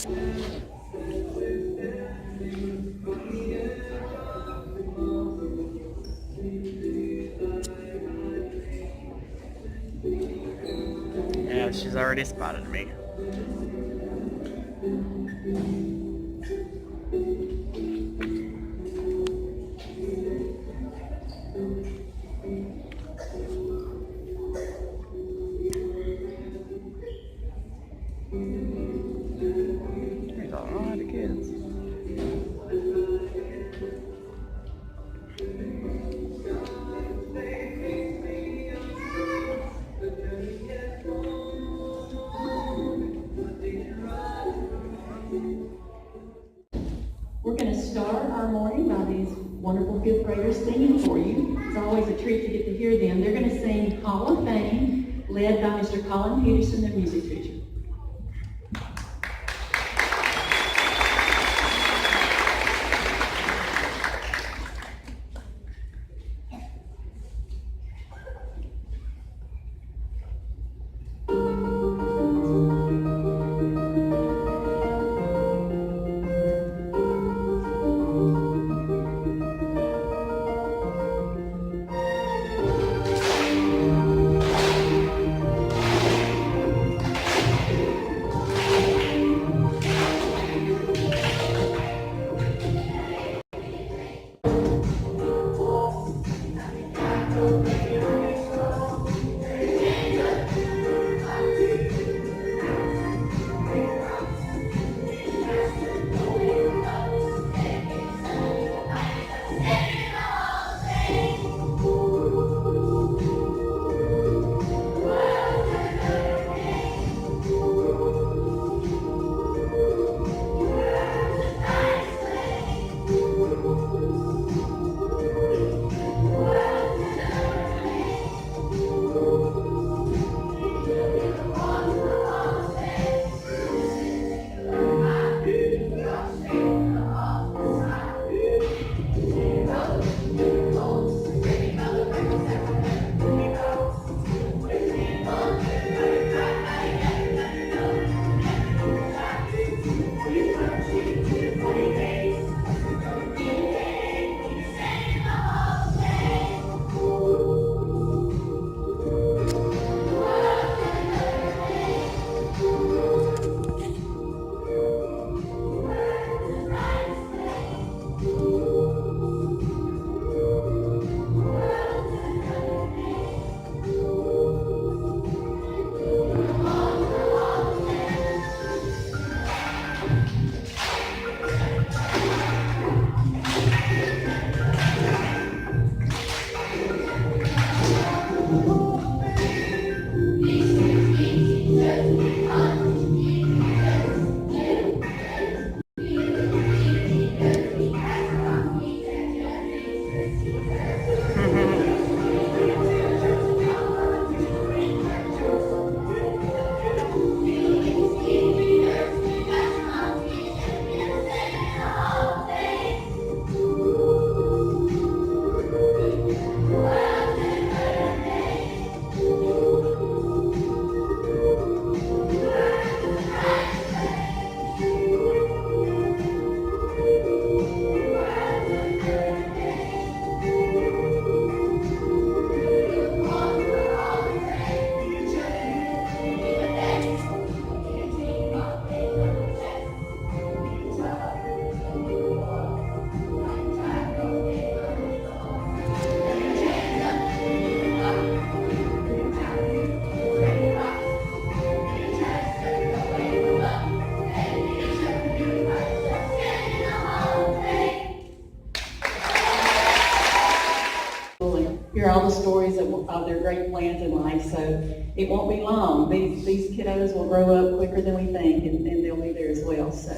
Yeah, she's already spotted me. There's a lot of kids. We're going to start our morning by these wonderful fifth graders singing for you. It's always a treat to get to hear them. They're going to sing Hall of Fame, led by Mr. Colin Peterson, their music teacher. Hear all the stories of their great plans in life, so it won't be long. These kiddos will grow up quicker than we think, and they'll be there as well. So,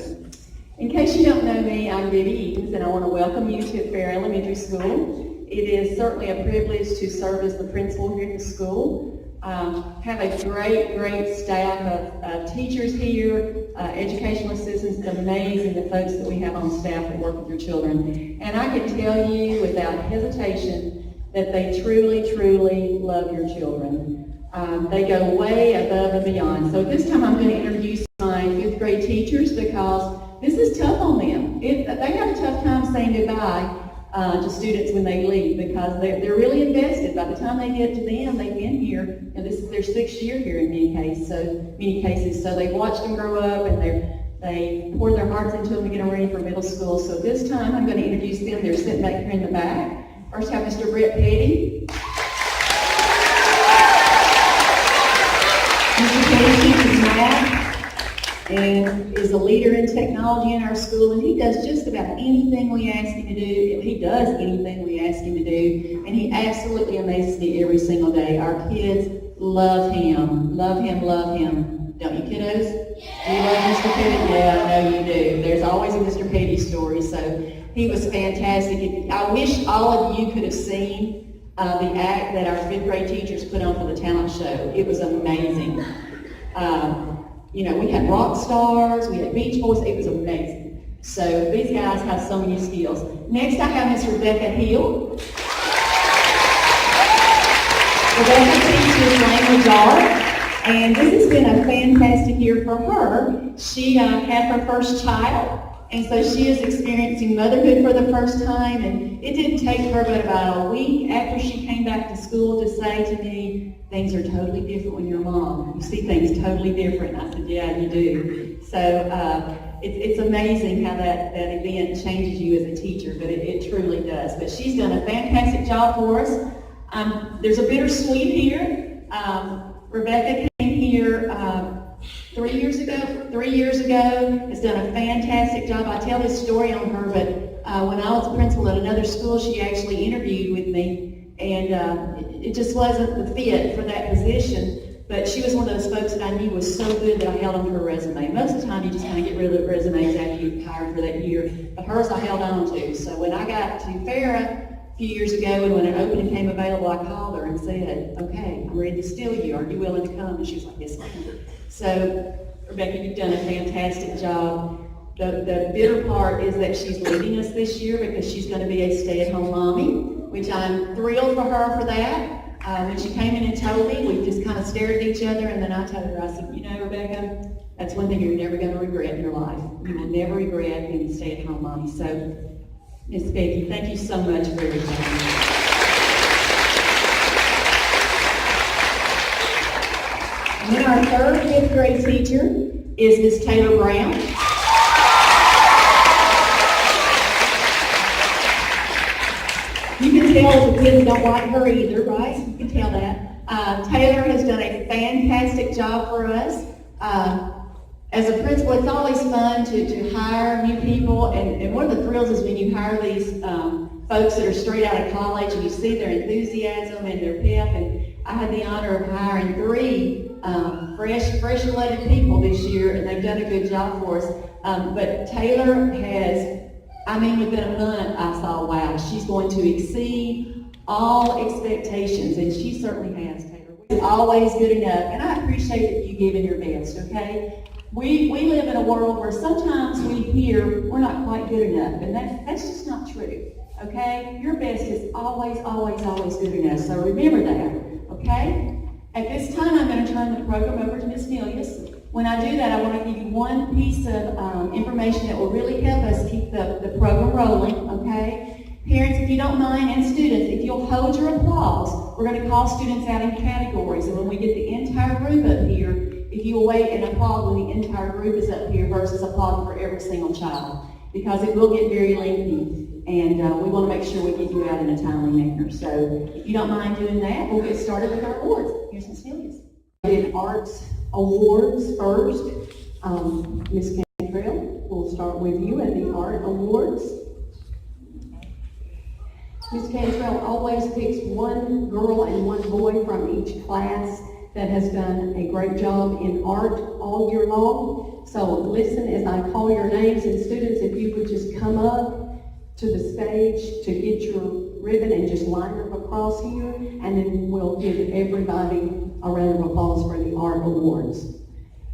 in case you don't know me, I'm Debbie Eaton's, and I want to welcome you to Fair Elementary School. It is certainly a privilege to serve as the principal here at the school. Have a great staff of teachers here, educational assistants. It's amazing the folks that we have on staff that work with your children. And I can tell you without hesitation that they truly love your children. They go way above and beyond. So at this time I'm going to introduce my fifth grade grade teachers because this is tough on them. They have a tough time saying goodbye to students when they leave because they're really invested. By the time they get to them, they've been here, and this is their 6th year here in many cases. So they've watched them grow up, and they pour their hearts into them to get them ready for middle school. So this time I'm going to introduce them. They're sitting back here in the back. First have Mr. Brett Petty. Mr. Petty teaches math and is a leader in technology in our school, and he does just about anything we ask him to do. He does anything we ask him to do, and he absolutely amazes me every single day. Our kids love him, love him, love him. Don't you, kiddos? Do you love Mr. Petty? Yeah, I know you do. There's always a Mr. Petty story, so he was fantastic. I wish all of you could have seen the act that our 5th grade teachers put on for the talent show. It was amazing. We had rock stars, we had Beach Boys, it was amazing. So these guys have so many skills. Next I have Miss Rebecca Hill. Rebecca teaches language arts, and this has been a fantastic year for her. She had her first child, and so she is experiencing motherhood for the first time, and it didn't take her but about a week after she came back to school to say to me, things are totally different when you're a mom. You see things totally different. And I said, yeah, you do. So it's amazing how that event changes you as a teacher, but it truly does. But she's done a fantastic job for us. There's a bittersweet here. Rebecca came here 3 years ago, has done a fantastic job. I tell this story on her, but when I was a principal at another school, she actually interviewed with me, and it just wasn't the fit for that position, but she was one of those folks that I knew was so good that I held on to her resume. Most of the time, you just kind of get rid of resumes after you've hired for that year, but hers I held on to. So when I got to Farrah a few years ago, and when an opening came available, I called her and said, okay, I'm ready to steal you. Are you willing to come? And she was like, yes, ma'am. So, Rebecca, you've done a fantastic job. The bitter part is that she's leaving us this year because she's going to be a stay-at-home mommy, which I'm thrilled for her for that. When she came in and told me, we just kind of stared at each other, and then I told her, I said, Rebecca, that's one thing you're never going to regret in your life. You will never regret being a stay-at-home mommy. So, Miss Becky, thank you so much for everything. And then our 3rd 5th grade teacher is Miss Taylor Brown. You can tell the kids don't like her either, right? You can tell that. Taylor has done a fantastic job for us. As a principal, it's always fun to hire new people, and one of the thrills is when you hire these folks that are straight out of college, and you see their enthusiasm and their pep, and I had the honor of hiring 3 fresh elected people this year, and they've done a good job for us. But Taylor has, within a month, I saw, wow, she's going to exceed all expectations, and she certainly has, Taylor. It's always good enough, and I appreciate that you giving your best, okay? We live in a world where sometimes we hear we're not quite good enough, and that's just not true, okay? Your best is always, always, always good enough, so remember that, okay? At this time, I'm going to turn the program over to Ms. Milius. When I do that, I want to give you one piece of information that will really help us keep the program rolling, okay? Parents, if you don't mind, and students, if you'll hold your applause, we're going to call students out in categories, and when we get the entire group up here, if you'll wait and applaud when the entire group is up here versus applauding for every single child, because it will get very lengthy. And we want to make sure we get you out in a timely manner. So if you don't mind doing that, we'll get started with our awards. Here's Ms. Williams. In Arts Awards first, Ms. Cantrell, we'll start with you at the Art Awards. Ms. Cantrell always picks one girl and one boy from each class that has done a great job in art all year long. So listen as I call your names, and students, if you would just come up to the stage to get your ribbon and just line them across here, and then we'll give everybody a round of applause for the Art Awards.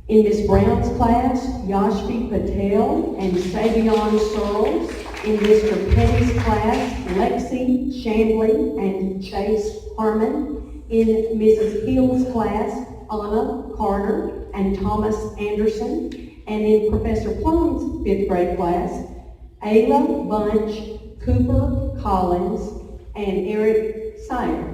In Ms. Brown's class, Yashvi Patel and Savion Searles. In Mr. Petty's class, Lexi Shambley and Chase Harmon. In Mrs. Hill's class, Anna Carter and Thomas Anderson. And in Professor Plum's 5th grade class, Ayla Bunch, Cooper Collins, and Eric Sire.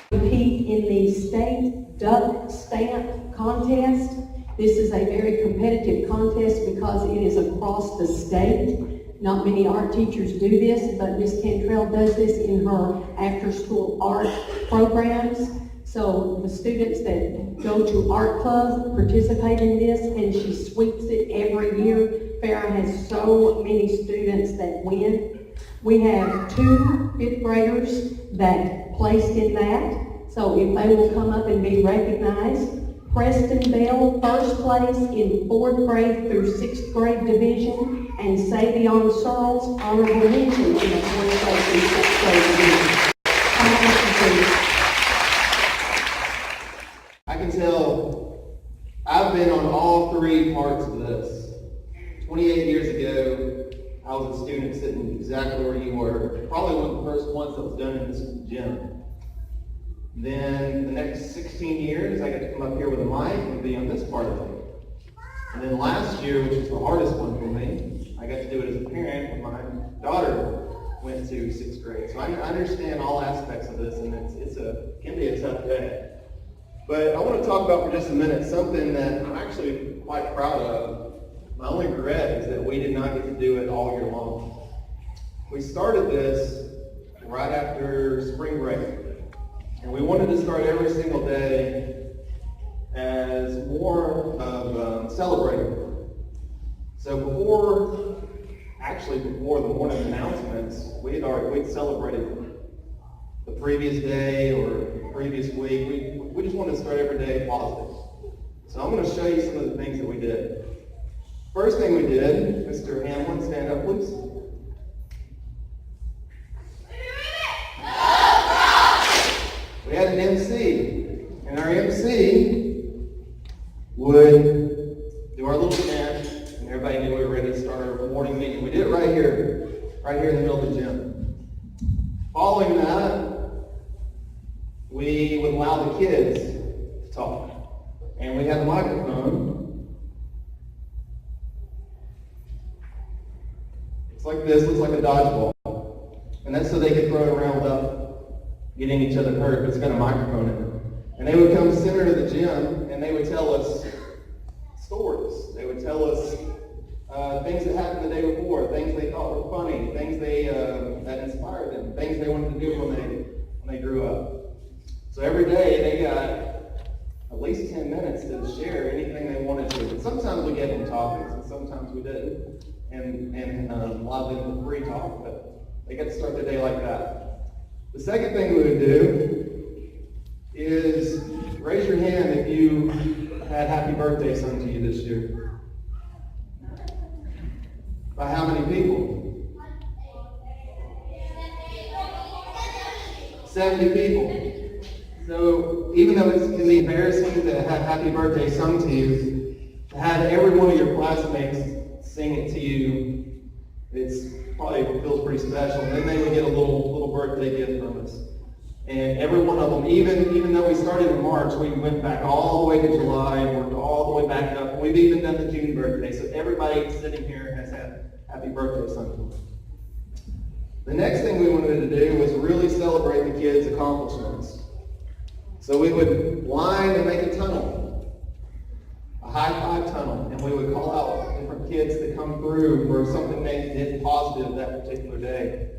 Compete in the state duck stamp contest. This is a very competitive contest because it is across the state. Not many art teachers do this, but Miss Cantrell does this in her after-school art programs. So the students that go to art club participate in this, and she sweeps it every year. Farrah has so many students that win. We have 2 5th graders that placed in that. So if they will come up and be recognized. Preston Bell, first place in 4th grade through 6th grade division, and Savion Searles, honorable mention in the 4th grade through 6th grade division. I can tell I've been on all 3 parts of this. 28 years ago, I was a student sitting exactly where you were, probably one of the first ones that was done in this gym. Then the next 16 years, I got to come up here with a mic and be on this part of it. And then last year, which was the hardest one for me, I got to do it as a parent when my daughter went to 6th grade. So I understand all aspects of this, and it can be a tough day. But I want to talk about for just a minute something that I'm actually quite proud of. My only regret is that we did not get to do it all year long. We started this right after spring break. And we wanted to start every single day as more of celebrating. So before the morning announcements, we'd celebrated the previous day or the previous week. We just wanted to start every day positive. So I'm going to show you some of the things that we did. First thing we did, Mr. Hamlin, stand up please. We had an MC, and our MC would do our little chant, and everybody knew we were ready to start our morning meeting. We did it right here in the middle of the gym. Following that, we would allow the kids to talk. And we had a microphone. It's like this, looks like a dodgeball. And that's so they could throw it around without getting each other hurt, but it's got a microphone in it. And they would come center to the gym, and they would tell us stories. They would tell us things that happened the day before, things they thought were funny, things that inspired them, things they wanted to do when they grew up. So every day they got at least 10 minutes to share anything they wanted to. And sometimes we gave them topics, and sometimes we didn't, and a lot of them were free talk, but they got to start their day like that. The second thing we would do is raise your hand if you had happy birthday sung to you this year. By how many people? 70 people. So even though it can be embarrassing to have happy birthday sung to you, to have every one of your classmates sing it to you, it's probably feels pretty special. And then they would get a little birthday gift from us. And every one of them, even though we started in March, we went back all the way to July and worked all the way back up. We've even done the June birthday. So everybody sitting here has had happy birthday sung to them. The next thing we wanted to do was really celebrate the kids' accomplishments. So we would line and make a tunnel, a high-five tunnel, and we would call out different kids that come through for something they did positive that particular day.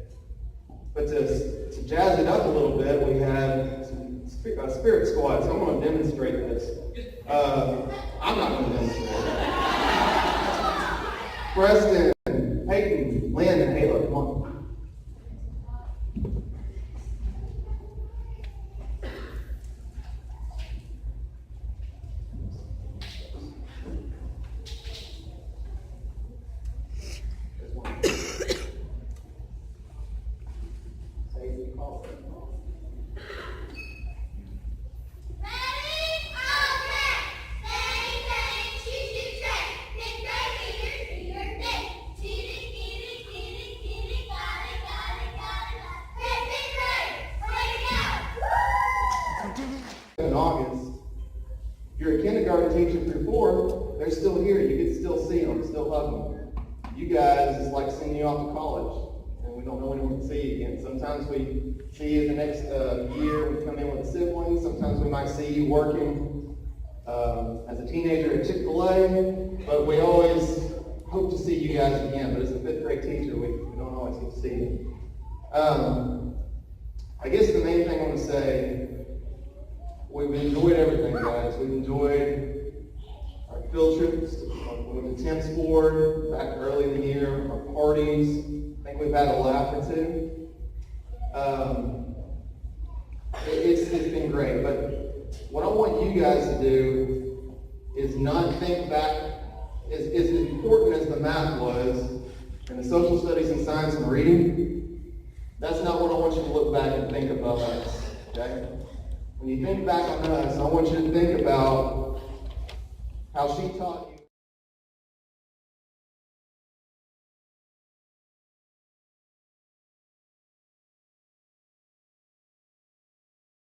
But to jazz it up a little bit, we had some spirit squad, so I'm going to demonstrate this. I'm not going to demonstrate it. Preston, Peyton, Lynn, and Ayla, come on. You guys is like sending you off to college, and we don't know when we'll see you again. Sometimes we see you the next year, we come in with siblings. Sometimes we might see you working as a teenager at Chick-fil-A, but we always hope to see you guys again. But as a fifth grade teacher, we don't always get to see you. I guess the main thing I want to say, we've enjoyed everything, guys. We've enjoyed our field trips with the Temps Board back early in the year, our parties. I think we've had a laugh or two. It's been great, but what I want you guys to do is not think back, as important as the math was, and the social studies and science and reading, that's not what I want you to look back and think about us, okay? When you think back on us, I want you to think about how she taught you.